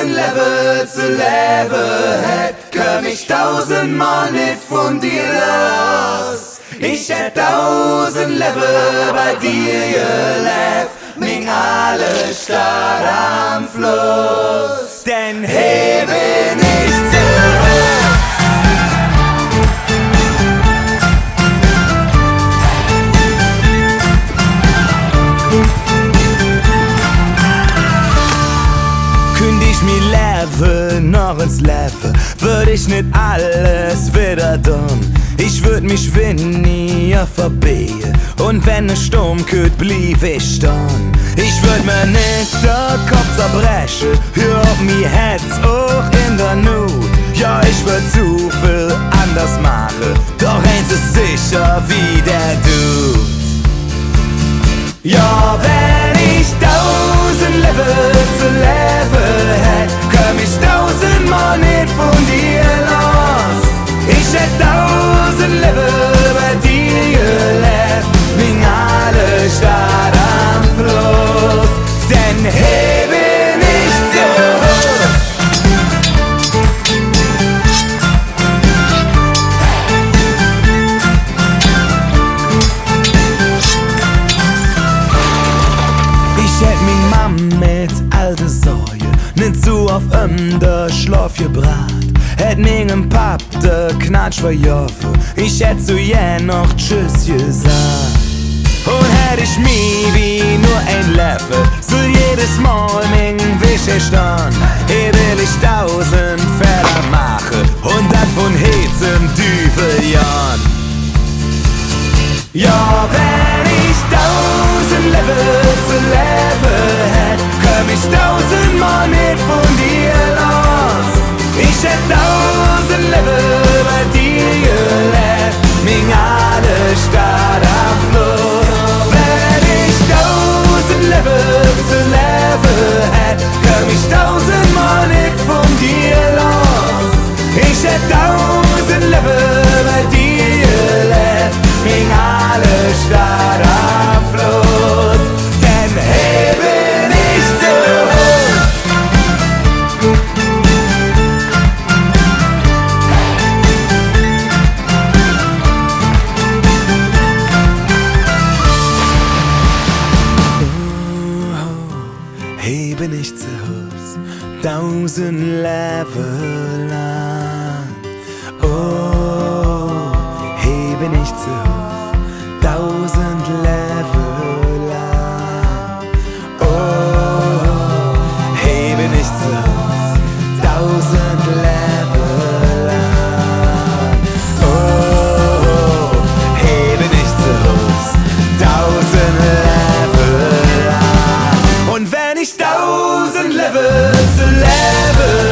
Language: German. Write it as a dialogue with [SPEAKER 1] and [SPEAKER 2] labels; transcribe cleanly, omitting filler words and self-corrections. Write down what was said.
[SPEAKER 1] Level zu leben hätt, komm ich 1000-mal nicht von dir los. Ich hätt 1000 Level bei dir gelebt, mein alles Stadt am Fluss. Denn hey, bin ich zurück. Kündig mi Level noch ins Level, würd ich nicht alles wieder tun. Ich würd mich weniger verbehen und wenn es Sturm kürt, blieb ich dann. Ich würd mir nicht der Kopf zerbrechen, hör auf mi Herz auch in der Not. Ja, ich würd zu viel anders machen, doch eins ist sicher wie der Dude. Ja, wenn ich 1000 Level zu leben hätt, komm ich 1000-mal nicht von dir los. Ich hätt 1000 Level bei dir gelebt, mein alle Stadt am Fluss. Denn hey, bin ich zurück. Ich hätt min Mam mit alte Säue nicht so auf der Schlaf gebracht. Hätt mingem Pap de Knatsch verjoffe, ich hätt zu ihr noch Tschüss gesagt. Und hätt ich mi wie nur ein Löffel, so jedes Mal ming Wische stand. Hier will ich 1000 Fehler machen und das von Hetzem Düveljan. Ja, wenn ich 1000 Level zu leben hätt, komm ich 1000-mal nicht von dir los. Ich hätt 1000 Level bei dir gelebt, mein alle Stadt am Fluss. Wenn ich 1000 Level zu leben hätt, komm ich 1000-mal nicht von dir los. Ich hätt 1000 Level bei dir gelebt, mein alle Stadt am Fluss. Denn hey, bin ich zurück. Hey, bin ich zu Hus, 1000 Level lang. Oh, hey, bin ich zu Hus, 1000 Level lang. Oh, hey, bin ich zu Hus, 1000 Level lang. Oh, hey, bin ich zu Hus, 1000 Level lang. Und wenn ich 1000 Level zu leben